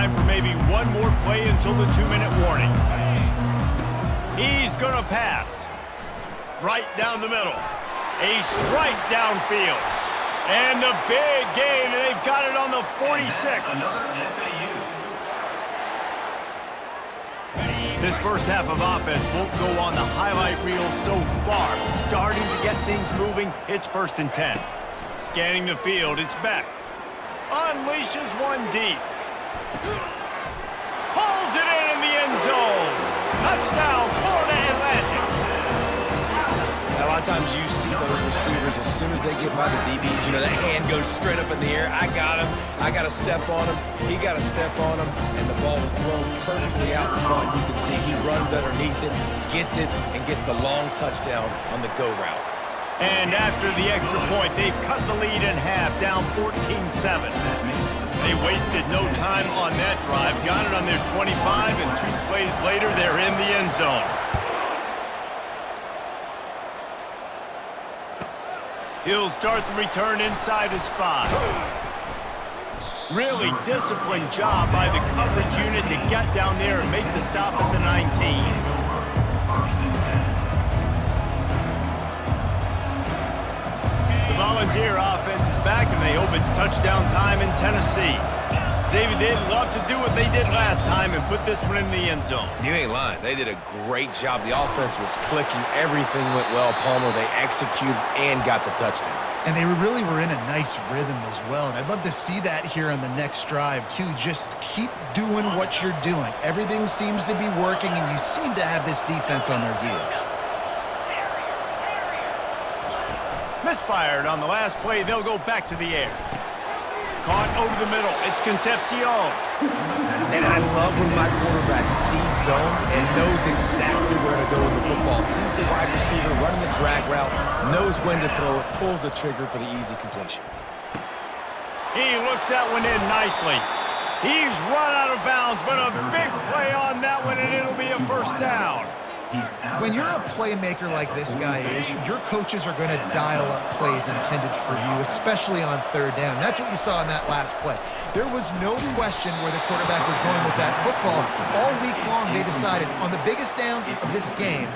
time for maybe one more play until the 2-minute warning. He's going to pass. Right down the middle. A strike downfield. And the big gain, and they've got it on the 46. This first half of offense won't go on the highlight reel so far. Starting to get things moving, it's 1st and 10. Scanning the field, it's Beck. Unleashes one deep. Pulls it in the end zone. Touchdown, Florida Atlantic. A lot of times you see those receivers, as soon as they get by the DBs, you know, that hand goes straight up in the air. I got him. I got to step on him. He got to step on him. And the ball was thrown perfectly out in front. You can see he runs underneath it, gets it, and gets the long touchdown on the go route. And after the extra point, they've cut the lead in half, down 14-7. They wasted no time on that drive, got it on their 25, and 2 plays later, they're in the end zone. He'll start the return inside his 5. Really disciplined job by the coverage unit to get down there and make the stop at the 19. The Volunteer offense is back, and they hope it's touchdown time in Tennessee. David, they'd love to do what they did last time and put this one in the end zone. You ain't lying. They did a great job. The offense was clicking. Everything went well, Palmer. They executed and got the touchdown. And they really were in a nice rhythm as well. And I'd love to see that here on the next drive, too. Just keep doing what you're doing. Everything seems to be working, and you seem to have this defense on their heels. Misfired on the last play. They'll go back to the air. Caught over the middle. It's Concepcion. And I love when my quarterback sees zone and knows exactly where to go with the football. Sees the wide receiver running the drag route, knows when to throw it, pulls the trigger for the easy completion. He looks that one in nicely. He's run out of bounds, but a big play on that one, and it'll be a 1st down. When you're a playmaker like this guy is, your coaches are going to dial up plays intended for you, especially on 3rd down. That's what you saw in that last play. There was no question where the quarterback was going with that football. All week long, they decided on the biggest downs of this game,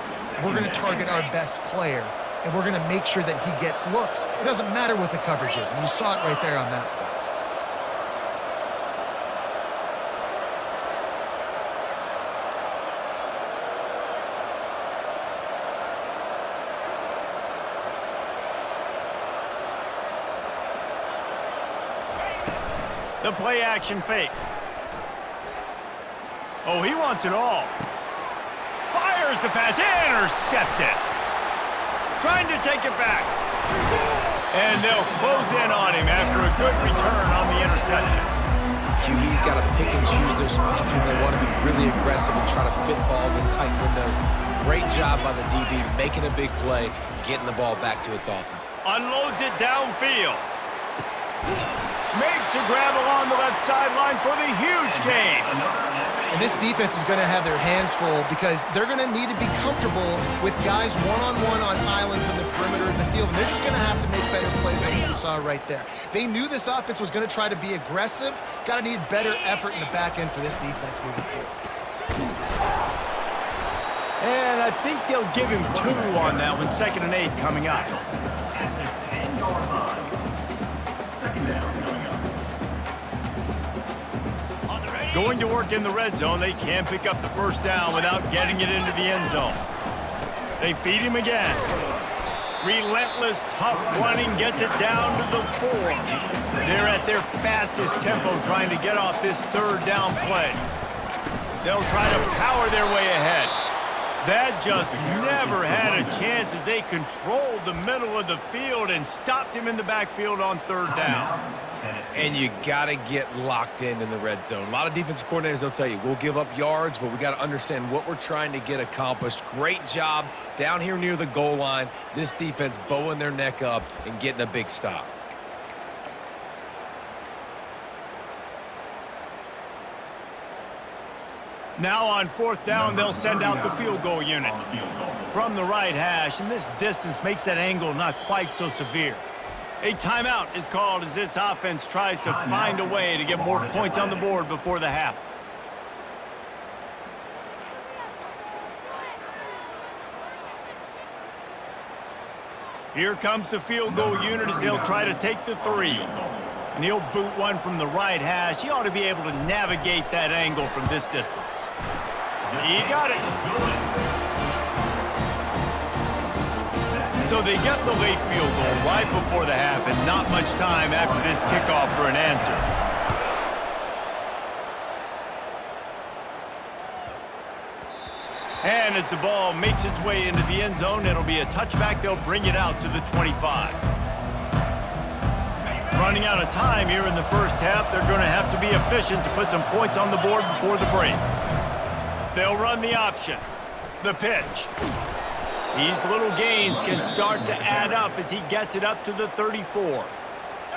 we're going to target our best player, and we're going to make sure that he gets looks. It doesn't matter what the coverage is, and you saw it right there on that play. The play action fake. Oh, he wants it all. Fires the pass. Intercepted. Trying to take it back. And they'll close in on him after a good return on the interception. QB's got to pick and choose their spots when they want to be really aggressive and try to fit balls in tight windows. Great job by the DB making a big play, getting the ball back to its offense. Unloads it downfield. Makes the grab along the left sideline for the huge gain. And this defense is going to have their hands full because they're going to need to be comfortable with guys one-on-one on islands in the perimeter of the field. And they're just going to have to make better plays than what we saw right there. They knew this offense was going to try to be aggressive. Got to need better effort in the back end for this defense moving forward. And I think they'll give him 2 on that one. 2nd and 8 coming up. Going to work in the red zone, they can't pick up the 1st down without getting it into the end zone. They feed him again. Relentless, tough running gets it down to the 4. They're at their fastest tempo trying to get off this 3rd down play. They'll try to power their way ahead. That just never had a chance as they controlled the middle of the field and stopped him in the backfield on 3rd down. And you got to get locked in the red zone. A lot of defensive coordinators, they'll tell you, we'll give up yards, but we got to understand what we're trying to get accomplished. Great job down here near the goal line. This defense bowing their neck up and getting a big stop. Now on 4th down, they'll send out the field goal unit from the right hash, and this distance makes that angle not quite so severe. A timeout is called as this offense tries to find a way to get more points on the board before the half. Here comes the field goal unit as they'll try to take the 3. And he'll boot one from the right hash. He ought to be able to navigate that angle from this distance. He got it. So they get the late field goal right before the half and not much time after this kickoff for an answer. And as the ball makes its way into the end zone, it'll be a touchback. They'll bring it out to the 25. Running out of time here in the first half, they're going to have to be efficient to put some points on the board before the break. They'll run the option. The pitch. These little gains can start to add up as he gets it up to the 34.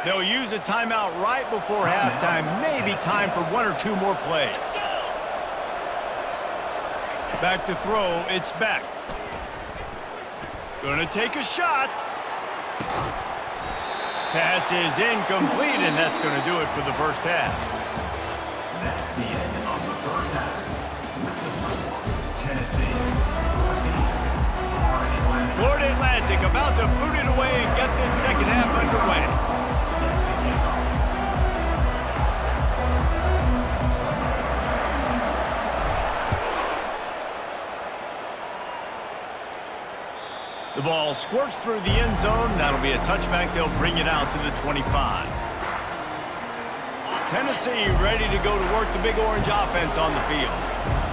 They'll use a timeout right before halftime, maybe time for 1 or 2 more plays. Back to throw, it's Beck. Gonna take a shot. Pass is incomplete, and that's gonna do it for the first half. That's the end of the first half. Tennessee, Florida Atlantic about to boot it away and get this second half underway. The ball squirts through the end zone. That'll be a touchback. They'll bring it out to the 25. Tennessee ready to go to work the Big Orange offense on the field.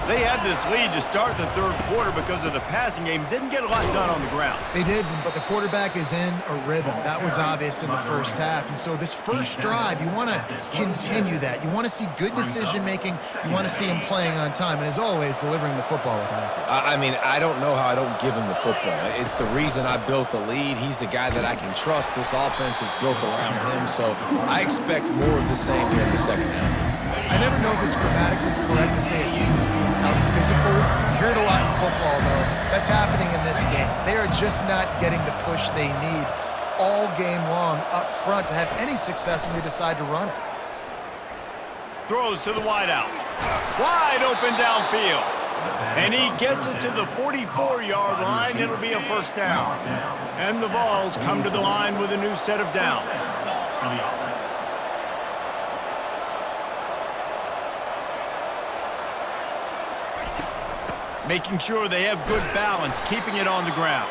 They had this lead to start the third quarter because of the passing game. Didn't get a lot done on the ground. They did, but the quarterback is in a rhythm. That was obvious in the first half. And so this first drive, you want to continue that. You want to see good decision-making. You want to see him playing on time. And as always, delivering the football with accuracy. I mean, I don't know how I don't give him the football. It's the reason I built the lead. He's the guy that I can trust. This offense is built around him. So I expect more of the same here in the second half. I never know if it's grammatically correct to say a team is being out-physical. You hear it a lot in football, though. That's happening in this game. They are just not getting the push they need all game long up front to have any success when they decide to run it. Throws to the wideout. Wide open downfield. And he gets it to the 44-yard line. It'll be a first down. And the Vols come to the line with a new set of downs. Making sure they have good balance, keeping it on the ground.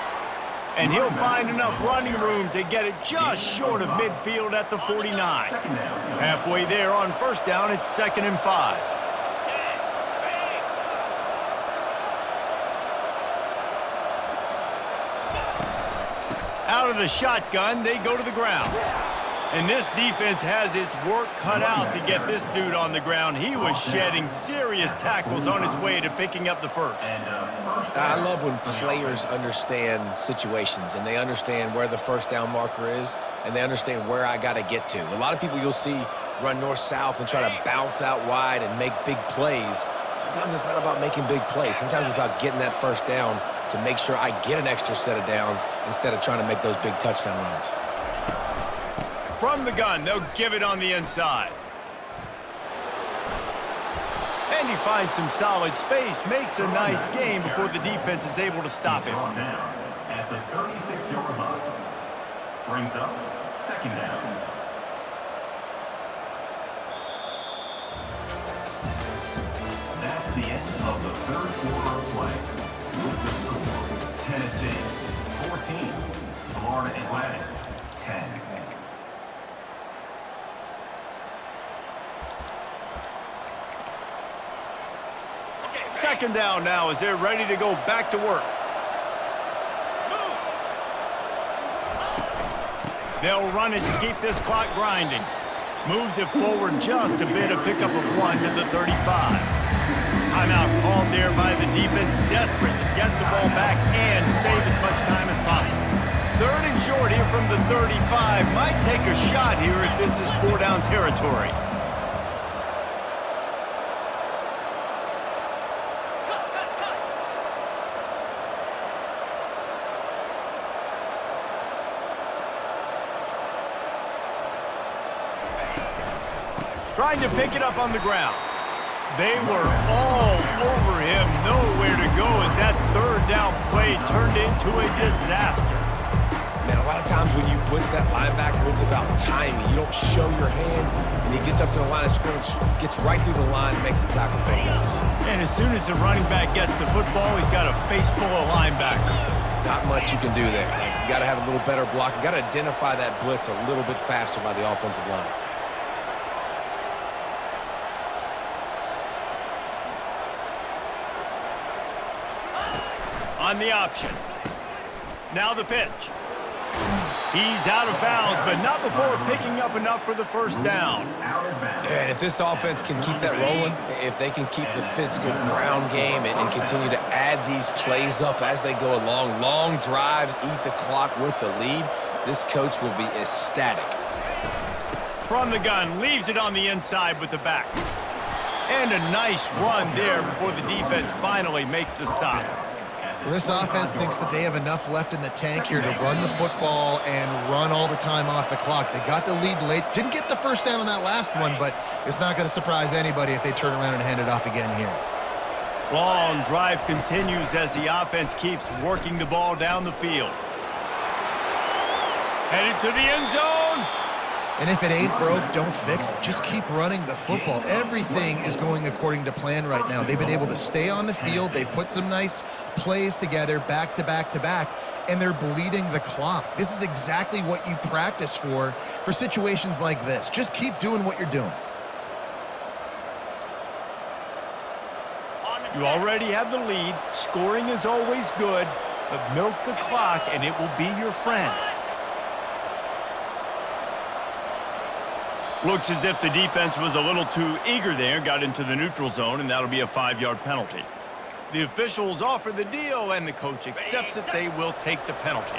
And he'll find enough running room to get it just short of midfield at the 49. Halfway there on first down, it's 2nd and 5. Out of the shotgun, they go to the ground. And this defense has its work cut out to get this dude on the ground. He was shedding serious tackles on his way to picking up the first. I love when players understand situations and they understand where the first down marker is and they understand where I got to get to. A lot of people you'll see run north-south and try to bounce out wide and make big plays. Sometimes it's not about making big plays. Sometimes it's about getting that first down to make sure I get an extra set of downs instead of trying to make those big touchdown runs. From the gun, they'll give it on the inside. And he finds some solid space, makes a nice game before the defense is able to stop him. down at the 36-yard line. Brings up 2nd down. That's the end of the third quarter of play. With the score, Tennessee 14, Florida Atlantic 10. Second down now as they're ready to go back to work. They'll run it to keep this clock grinding. Moves it forward just a bit, a pickup of 1 to the 35. Timeout called there by the defense, desperate to get the ball back and save as much time as possible. 3rd and short here from the 35. Might take a shot here if this is 4-down territory. trying to pick it up on the ground. They were all over him, nowhere to go as that third down play turned into a disaster. Man, a lot of times when you blitz that linebacker, it's about timing. You don't show your hand, and he gets up to the line of scrimmage, gets right through the line, makes the tackle for loss. And as soon as the running back gets the football, he's got a face full of linebacker. Not much you can do there. You got to have a little better block. You got to identify that blitz a little bit faster by the offensive line. On the option. Now the pitch. He's out of bounds, but not before picking up enough for the first down. And if this offense can keep that rolling, if they can keep the physical ground game and continue to add these plays up as they go along, long drives, eat the clock with the lead, this coach will be ecstatic. From the gun, leaves it on the inside with the back. And a nice run there before the defense finally makes the stop. Well, this offense thinks that they have enough left in the tank here to run the football and run all the time off the clock. They got the lead late. Didn't get the first down on that last one, but it's not going to surprise anybody if they turn around and hand it off again here. Long drive continues as the offense keeps working the ball down the field. Headed to the end zone. And if it ain't broke, don't fix it. Just keep running the football. Everything is going according to plan right now. They've been able to stay on the field. They put some nice plays together back to back to back, and they're bleeding the clock. This is exactly what you practice for situations like this. Just keep doing what you're doing. You already have the lead. Scoring is always good, but milk the clock and it will be your friend. Looks as if the defense was a little too eager there, got into the neutral zone, and that'll be a 5-yard penalty. The officials offer the deal, and the coach accepts it. They will take the penalty.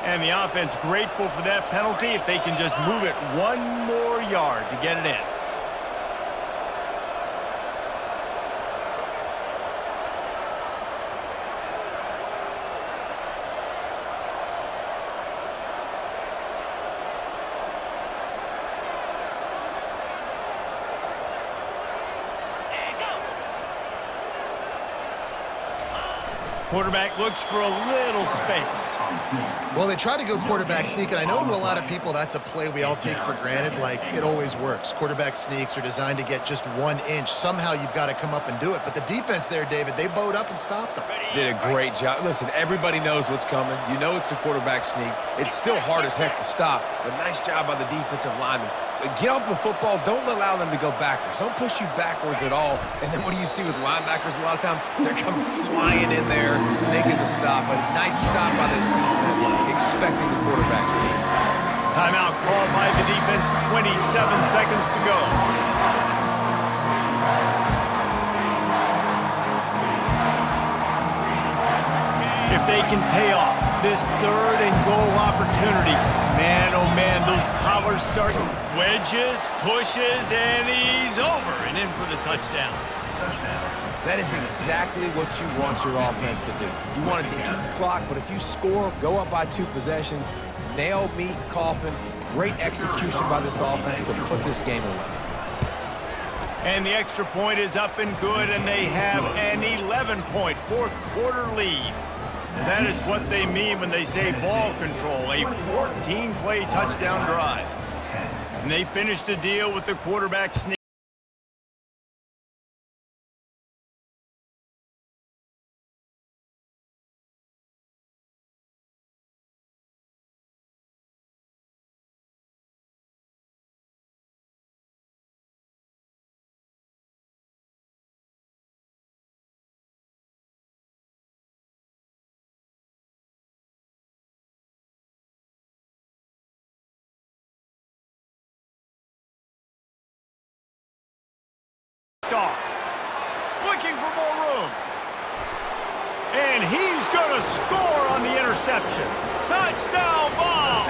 And the offense grateful for that penalty if they can just move it one more yard to get it in. Quarterback looks for a little space. Well, they try to go quarterback sneak, and I know to a lot of people that's a play we all take for granted, like it always works. Quarterback sneaks are designed to get just 1 inch. Somehow you've got to come up and do it. But the defense there, David, they bowed up and stopped them. Did a great job. Listen, everybody knows what's coming. You know it's a quarterback sneak. It's still hard as heck to stop, but nice job by the defensive lineman. Get off the football. Don't allow them to go backwards. Don't push you backwards at all. And then what do you see with linebackers? A lot of times they're come flying in there, making the stop. A nice stop by this defense, expecting the quarterback sneak. Timeout called by the defense, 27 seconds to go. If they can pay off this 3rd and goal opportunity, man, oh man, those collars start wedges, pushes, and he's over and in for the touchdown. That is exactly what you want your offense to do. You want it to eat clock, but if you score, go up by 2 possessions, nail, meet, coffin. Great execution by this offense to put this game away. And the extra point is up and good, and they have an 11-point fourth-quarter lead. That is what they mean when they say ball control, a 14-play touchdown drive. And they finish the deal with the quarterback sneak. Off. Looking for more room. And he's going to score on the interception. Touchdown ball!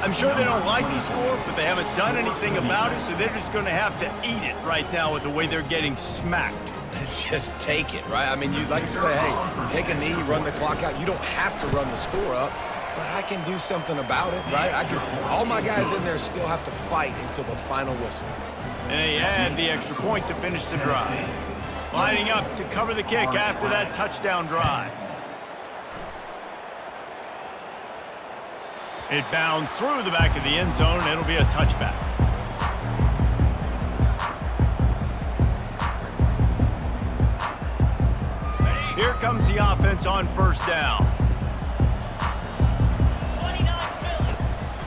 I'm sure they don't like the score, but they haven't done anything about it, so they're just going to have to eat it right now with the way they're getting smacked. Just take it, right? I mean, you'd like to say, hey, take a knee, run the clock out. You don't have to run the score up. but I can do something about it, right? All my guys in there still have to fight until the final whistle. And they add the extra point to finish the drive. Lining up to cover the kick after that touchdown drive. It bounds through the back of the end zone, and it'll be a touchback. Here comes the offense on first down.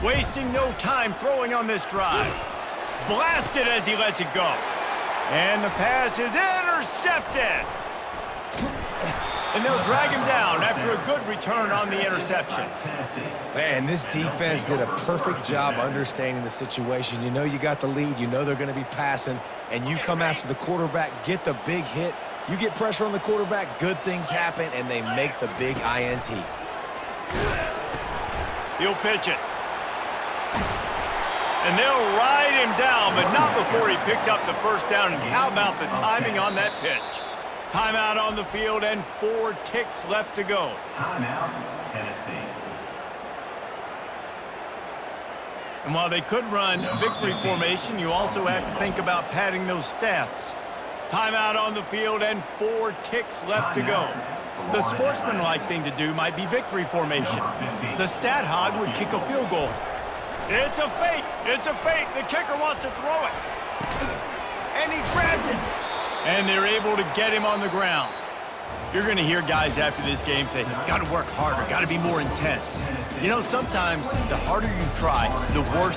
Wasting no time throwing on this drive. Blasted as he lets it go. And the pass is intercepted. And they'll drag him down after a good return on the interception. Man, this defense did a perfect job understanding the situation. You know you got the lead. You know they're going to be passing. And you come after the quarterback, get the big hit. You get pressure on the quarterback, good things happen, and they make the big INT. He'll pitch it. And they'll ride him down, but not before he picks up the first down. And how about the timing on that pitch? Timeout on the field and 4 ticks left to go. Timeout, Tennessee. And while they could run victory formation, you also have to think about padding those stats. Timeout on the field and 4 ticks left to go. The sportsmanlike thing to do might be victory formation. The stat hog would kick a field goal. It's a fake. It's a fake. The kicker wants to throw it. And he grabs it. And they're able to get him on the ground. You're going to hear guys after this game say, got to work harder, got to be more intense. You know, sometimes the harder you try, the worse